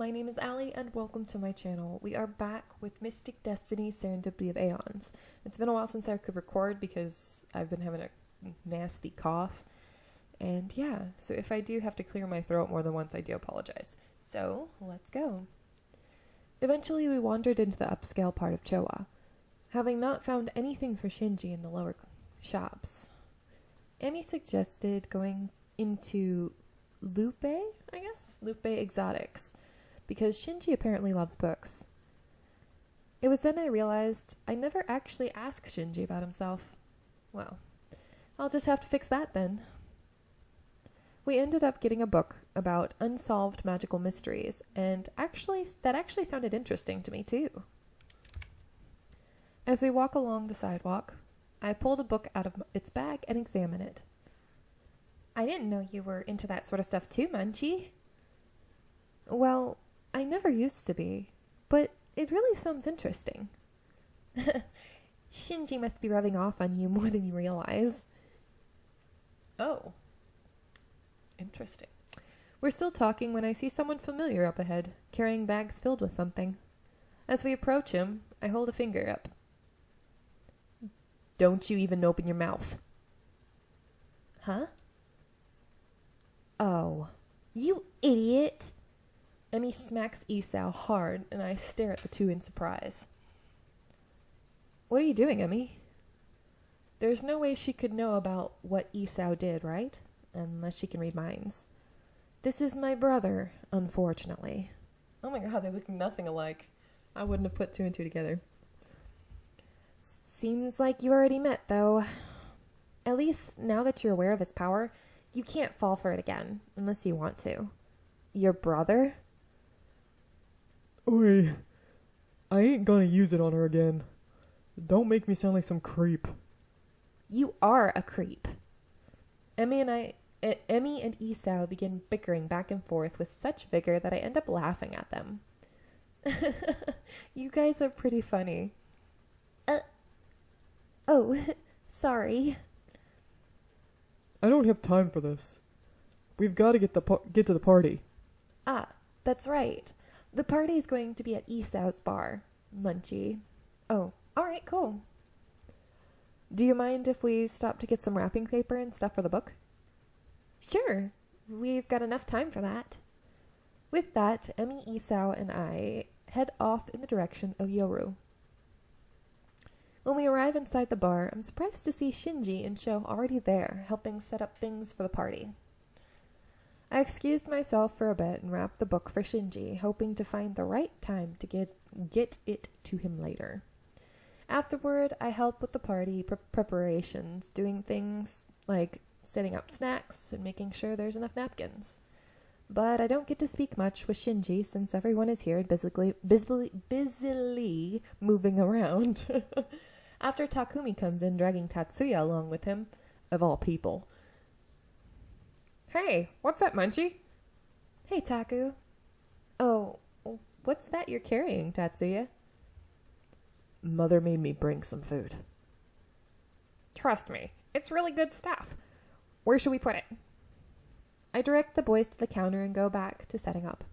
my name is Allie and welcome to my channel. We are back with Mystic Destiny Serendipity of Aeons. It's been a while since I could record because I've been having a nasty cough. And yeah, so if I do have to clear my throat more than once, I do apologize. So, let's go. Eventually we wandered into the upscale part of Chowa, having not found anything for Shinji in the lower shops. Emi suggested going into Lupe Exotics, because Shinji apparently loves books. It was then I realized I never actually asked Shinji about himself. Well, I'll just have to fix that then. We ended up getting a book about unsolved magical mysteries, and that actually sounded interesting to me too. As we walk along the sidewalk, I pull the book out of its bag and examine it. I didn't know you were into that sort of stuff too, Munchie. Well, I never used to be, but it really sounds interesting. Shinji must be rubbing off on you more than you realize. Oh. Interesting. We're still talking when I see someone familiar up ahead, carrying bags filled with something. As we approach him, I hold a finger up. Don't you even open your mouth. Huh? Oh, you idiot! Emi smacks Isao hard, and I stare at the two in surprise. What are you doing, Emi? There's no way she could know about what Isao did, right? Unless she can read minds. This is my brother, unfortunately. Oh my god, they look nothing alike. I wouldn't have put two and two together. Seems like you already met, though. At least, now that you're aware of his power, you can't fall for it again, unless you want to. Your brother? Oi, I ain't gonna use it on her again. Don't make me sound like some creep. You are a creep. Emi and Isao begin bickering back and forth with such vigor that I end up laughing at them. You guys are pretty funny. Oh, sorry. I don't have time for this. We've got to get to the party. Ah, that's right. The party is going to be at Isao's bar, Munchie. Oh, alright, cool. Do you mind if we stop to get some wrapping paper and stuff for the book? Sure, we've got enough time for that. With that, Emi, Isao, and I head off in the direction of Yoru. When we arrive inside the bar, I'm surprised to see Shinji and Sho already there, helping set up things for the party. I excused myself for a bit and wrapped the book for Shinji, hoping to find the right time to get it to him later. Afterward, I help with the party preparations, doing things like setting up snacks and making sure there's enough napkins. But I don't get to speak much with Shinji since everyone is here busily moving around. After Takumi comes in dragging Tatsuya along with him, of all people. Hey, what's up, Munchie? Hey, Taku. Oh, what's that you're carrying, Tatsuya? Mother made me bring some food. Trust me, it's really good stuff. Where should we put it? I direct the boys to the counter and go back to setting up.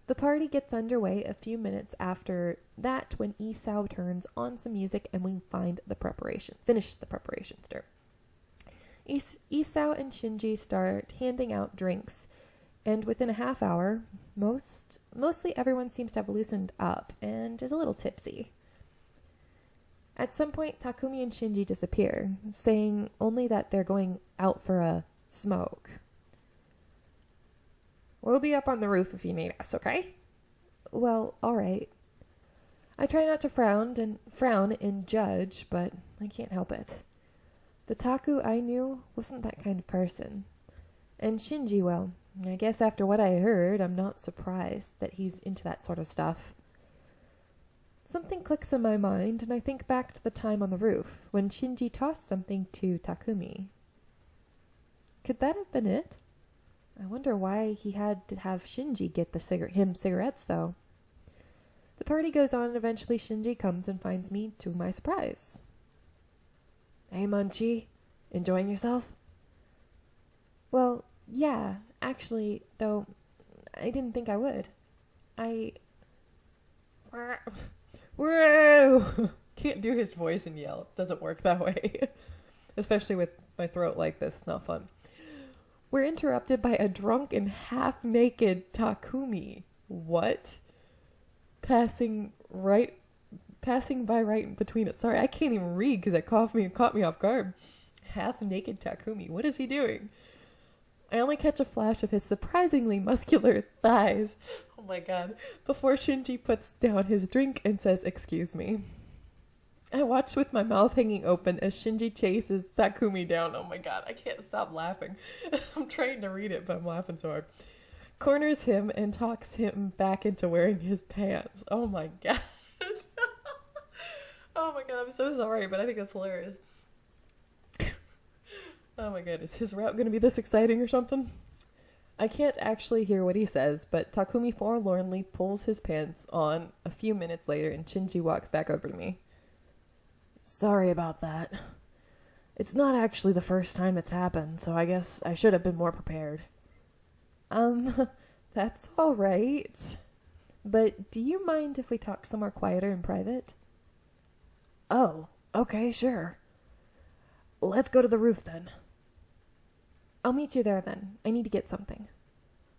The party gets underway a few minutes after that when Isao turns on some music and we finish the preparations. Isao and Shinji start handing out drinks, and within a half hour, mostly everyone seems to have loosened up and is a little tipsy. At some point, Takumi and Shinji disappear, saying only that they're going out for a smoke. We'll be up on the roof if you need us, okay? Well, alright. I try not to frown and judge, but I can't help it. The Taku I knew wasn't that kind of person. And Shinji, well, I guess after what I heard, I'm not surprised that he's into that sort of stuff. Something clicks in my mind, and I think back to the time on the roof, when Shinji tossed something to Takumi. Could that have been it? I wonder why he had to have Shinji get him cigarettes, though. The party goes on, and eventually Shinji comes and finds me, to my surprise. Hey, Munchie. Enjoying yourself? Well, yeah, actually, though I didn't think I would. Whoa! Can't do his voice and yell. It doesn't work that way. Especially with my throat like this. Not fun. We're interrupted by a drunk and half-naked Takumi. What? Passing by right in between us. Sorry, I can't even read because it caught me off guard. Half-naked Takumi. What is he doing? I only catch a flash of his surprisingly muscular thighs. Oh my god. Before Shinji puts down his drink and says, "Excuse me." I watch with my mouth hanging open as Shinji chases Takumi down. Oh my god, I can't stop laughing. I'm trying to read it, but I'm laughing so hard. Corners him and talks him back into wearing his pants. Oh my god. Oh my god, I'm so sorry, but I think that's hilarious. Oh my god, is his route going to be this exciting or something? I can't actually hear what he says, but Takumi forlornly pulls his pants on a few minutes later and Shinji walks back over to me. Sorry about that. It's not actually the first time it's happened, so I guess I should have been more prepared. That's all right. But do you mind if we talk somewhere quieter in private? Oh, okay, sure. Let's go to the roof then. I'll meet you there then. I need to get something.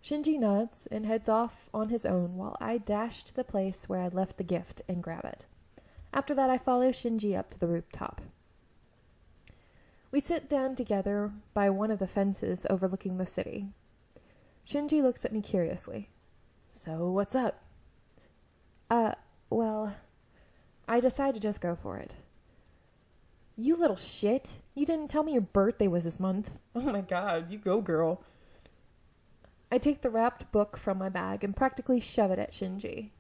Shinji nods and heads off on his own while I dash to the place where I left the gift and grab it. After that, I follow Shinji up to the rooftop. We sit down together by one of the fences overlooking the city. Shinji looks at me curiously. So, what's up? Well, I decided to just go for it. You little shit. You didn't tell me your birthday was this month. Oh my god, you go, girl. I take the wrapped book from my bag and practically shove it at Shinji.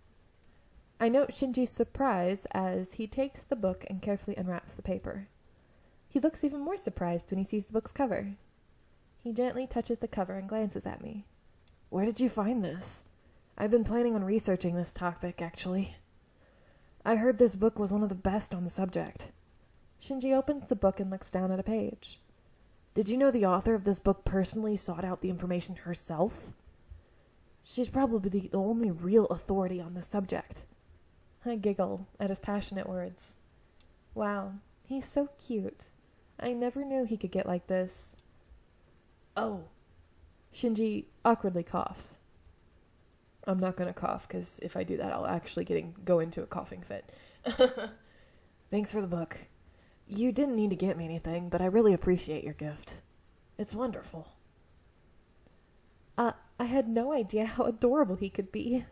I note Shinji's surprise as he takes the book and carefully unwraps the paper. He looks even more surprised when he sees the book's cover. He gently touches the cover and glances at me. Where did you find this? I've been planning on researching this topic, actually. I heard this book was one of the best on the subject. Shinji opens the book and looks down at a page. Did you know the author of this book personally sought out the information herself? She's probably the only real authority on this subject. I giggle at his passionate words. Wow, he's so cute. I never knew he could get like this. Oh. Shinji awkwardly coughs. I'm not going to cough, because if I do that, I'll actually go into a coughing fit. Thanks for the book. You didn't need to get me anything, but I really appreciate your gift. It's wonderful. I had no idea how adorable he could be.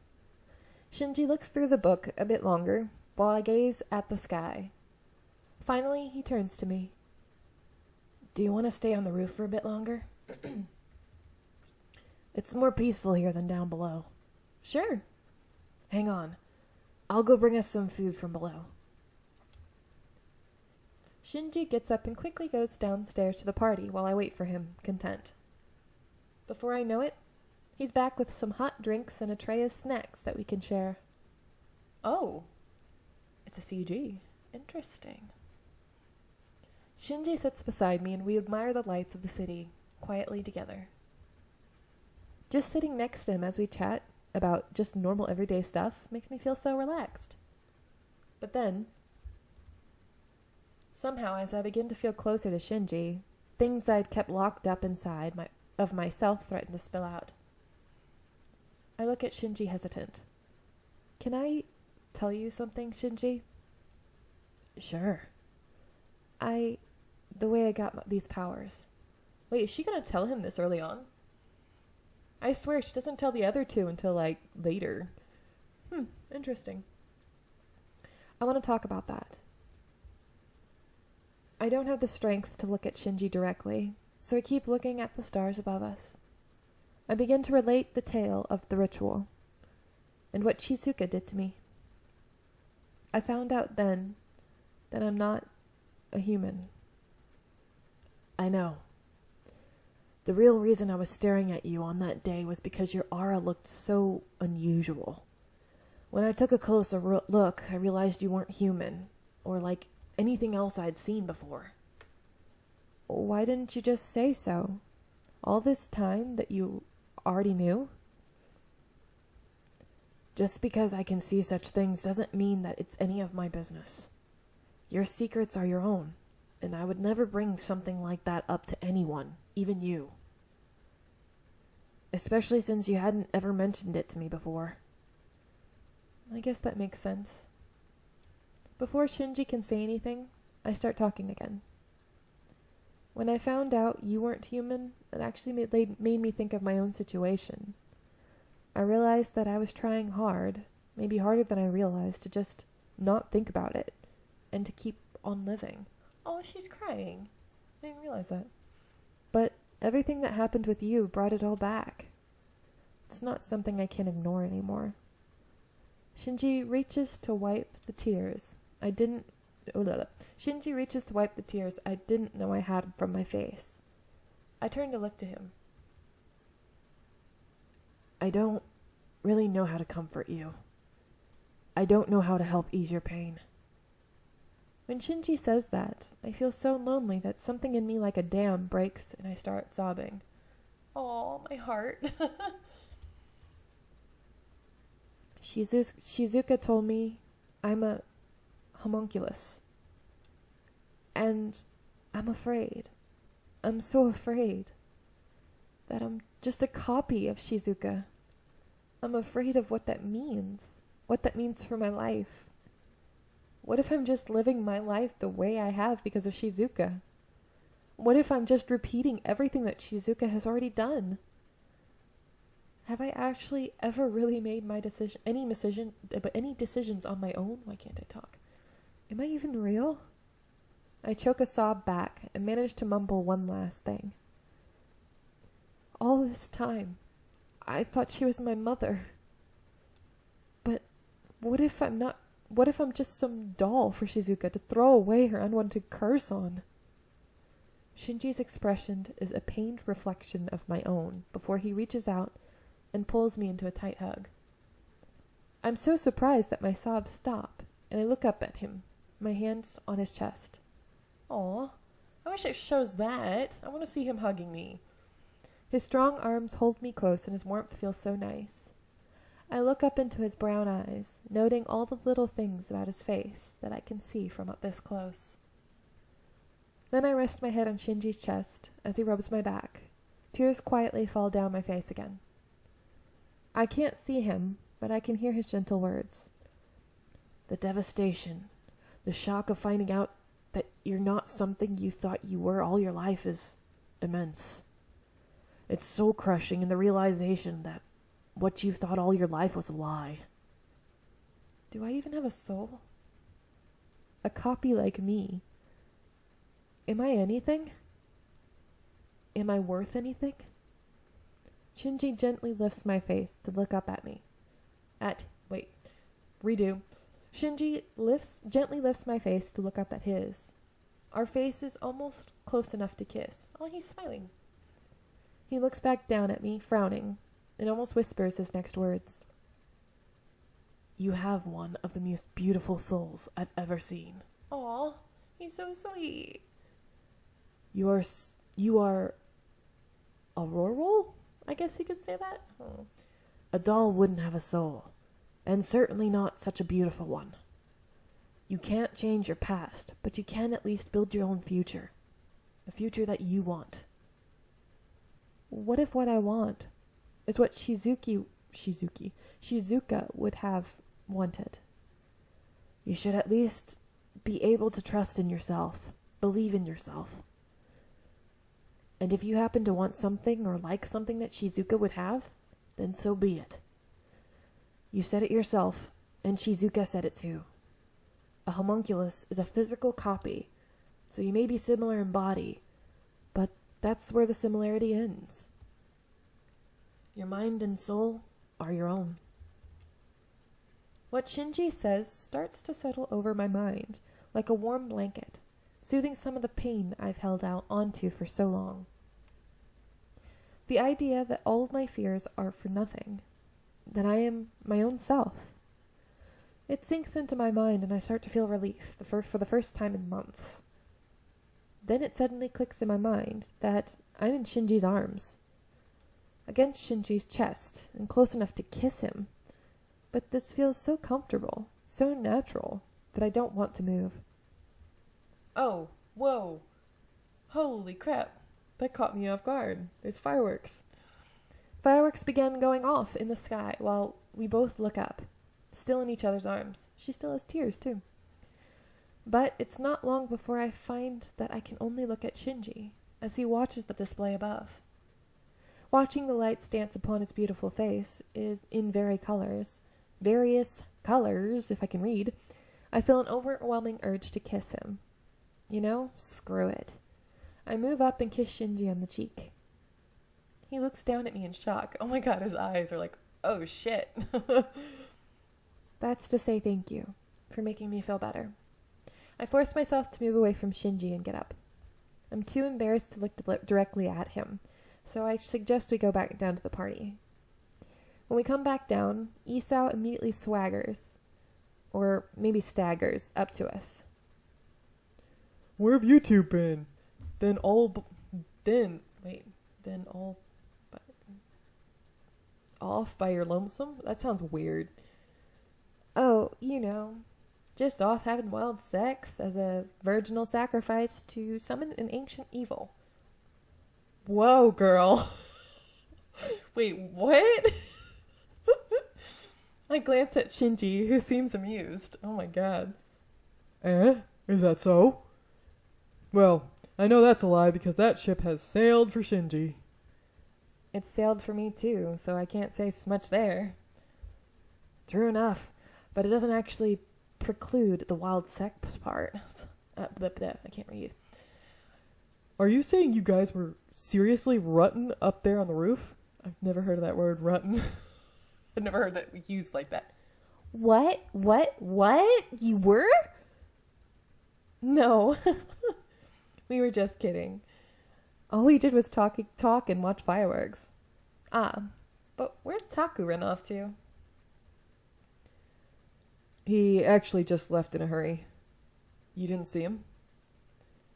Shinji looks through the book a bit longer, while I gaze at the sky. Finally, he turns to me. Do you want to stay on the roof for a bit longer? It's more peaceful here than down below. Sure. Hang on. I'll go bring us some food from below. Shinji gets up and quickly goes downstairs to the party while I wait for him, content. Before I know it, he's back with some hot drinks and a tray of snacks that we can share. Oh, it's a CG. Interesting. Shinji sits beside me and we admire the lights of the city quietly together. Just sitting next to him as we chat about just normal everyday stuff makes me feel so relaxed. But then, somehow as I begin to feel closer to Shinji, things I'd kept locked up inside of myself threaten to spill out. I look at Shinji hesitant. Can I tell you something, Shinji? Sure. The way I got these powers. Wait, is she gonna tell him this early on? I swear she doesn't tell the other two until, later. Interesting. I want to talk about that. I don't have the strength to look at Shinji directly, so I keep looking at the stars above us. I begin to relate the tale of the ritual, and what Shizuka did to me. I found out then that I'm not a human. I know. The real reason I was staring at you on that day was because your aura looked so unusual. When I took a closer look, I realized you weren't human, or like anything else I'd seen before. Why didn't you just say so? All this time that you already knew? Just because I can see such things doesn't mean that it's any of my business. Your secrets are your own, and I would never bring something like that up to anyone, even you. Especially since you hadn't ever mentioned it to me before. I guess that makes sense. Before Shinji can say anything, I start talking again. When I found out you weren't human, it actually made me think of my own situation. I realized that I was trying hard, maybe harder than I realized, to just not think about it, and to keep on living. Oh, she's crying. I didn't realize that. But everything that happened with you brought it all back. It's not something I can ignore anymore. Shinji reaches to wipe the tears I didn't know I had from my face. I turned to look to him. I don't really know how to comfort you. I don't know how to help ease your pain. When Shinji says that, I feel so lonely that something in me like a dam breaks and I start sobbing. Oh, my heart. Shizuka told me I'm a homunculus. And I'm afraid. I'm so afraid that I'm just a copy of Shizuka. I'm afraid of what that means for my life. What if I'm just living my life the way I have because of Shizuka? What if I'm just repeating everything that Shizuka has already done? Have I actually ever really made any decisions on my own? Why can't I talk? Am I even real? I choke a sob back and manage to mumble one last thing. All this time, I thought she was my mother. But what if I'm just some doll for Shizuka to throw away her unwanted curse on? Shinji's expression is a pained reflection of my own before he reaches out and pulls me into a tight hug. I'm so surprised that my sobs stop, and I look up at him, my hands on his chest. Aw, I wish it shows that. I want to see him hugging me. His strong arms hold me close and his warmth feels so nice. I look up into his brown eyes, noting all the little things about his face that I can see from up this close. Then I rest my head on Shinji's chest as he rubs my back. Tears quietly fall down my face again. I can't see him, but I can hear his gentle words. The devastation, the shock of finding out that you're not something you thought you were all your life is immense. It's so crushing in the realization that what you've thought all your life was a lie. Do I even have a soul? A copy like me? Am I anything? Am I worth anything? Shinji gently lifts my face to look up at me. Shinji gently lifts my face to look up at his. Our face is almost close enough to kiss. Oh, he's smiling. He looks back down at me, frowning, and almost whispers his next words. You have one of the most beautiful souls I've ever seen. Aw, he's so sweet. You are auroral? I guess you could say that. Oh. A doll wouldn't have a soul, and certainly not such a beautiful one. You can't change your past, but you can at least build your own future. A future that you want. What if what I want is what Shizuka would have wanted? You should at least be able to trust in yourself, believe in yourself. And if you happen to want something or like something that Shizuka would have, then so be it. You said it yourself, and Shizuka said it too. A homunculus is a physical copy, so you may be similar in body, but that's where the similarity ends. Your mind and soul are your own. What Shinji says starts to settle over my mind like a warm blanket, soothing some of the pain I've held out onto for so long. The idea that all of my fears are for nothing, that I am my own self. It sinks into my mind and I start to feel relief for the first time in months. Then it suddenly clicks in my mind that I'm in Shinji's arms, against Shinji's chest and close enough to kiss him. but this feels so comfortable, so natural, that I don't want to move. Oh, whoa. Holy crap. That caught me off guard. There's fireworks. Fireworks began going off in the sky while we both look up, still in each other's arms. She still has tears, too. But it's not long before I find that I can only look at Shinji as he watches the display above. Watching the lights dance upon his beautiful face is in various colors, if I can read, I feel an overwhelming urge to kiss him. You know, screw it. I move up and kiss Shinji on the cheek. He looks down at me in shock. Oh my god, his eyes are like, oh shit. That's to say thank you for making me feel better. I force myself to move away from Shinji and get up. I'm too embarrassed to look directly at him, so I suggest we go back down to the party. When we come back down, Isao immediately swaggers, or maybe staggers, up to us. Where have you two been? Off by your lonesome? That sounds weird. Oh, you know, just off having wild sex as a virginal sacrifice to summon an ancient evil. Whoa, girl. Wait, what? I glance at Shinji, who seems amused. Oh my god. Is that so? Well, I know that's a lie because that ship has sailed for Shinji. It sailed for me too, so I can't say much there. True enough, but it doesn't actually preclude the wild sex part. I can't read. Are you saying you guys were seriously rutting up there on the roof? I've never heard of that word, rutting. I've never heard that used like that. What? You were? No. We were just kidding. All we did was talk and watch fireworks. But where'd Taku run off to? He actually just left in a hurry. You didn't see him?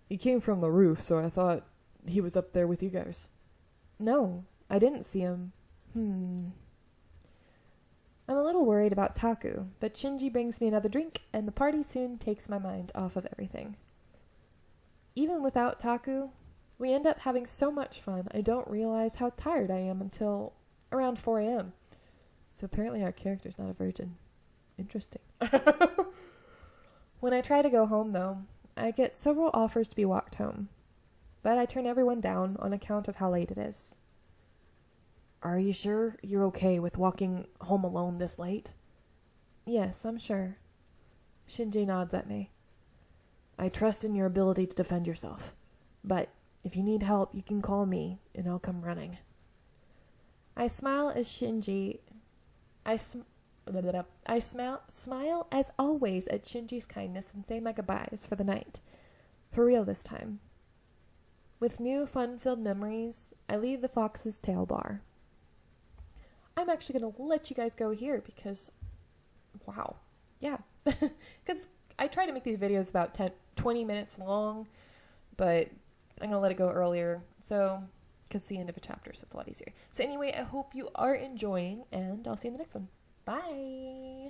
He came from the roof, so I thought he was up there with you guys. No, I didn't see him. I'm a little worried about Taku, but Shinji brings me another drink, and the party soon takes my mind off of everything. Even without Taku, we end up having so much fun, I don't realize how tired I am until around 4 a.m. So apparently our character's not a virgin. Interesting. When I try to go home, though, I get several offers to be walked home, but I turn everyone down on account of how late it is. Are you sure you're okay with walking home alone this late? Yes, I'm sure. Shinji nods at me. I trust in your ability to defend yourself, but if you need help, you can call me, and I'll come running. I smile as Shinji... I smile as always at Shinji's kindness and say my goodbyes for the night. For real this time. With new fun-filled memories, I leave the Fox's Tail Bar. I'm actually going to let you guys go here because... Wow. Yeah. Because I try to make these videos about 20 minutes long, but I'm going to let it go earlier. So, because it's the end of a chapter, so it's a lot easier. So anyway, I hope you are enjoying, and I'll see you in the next one. Bye!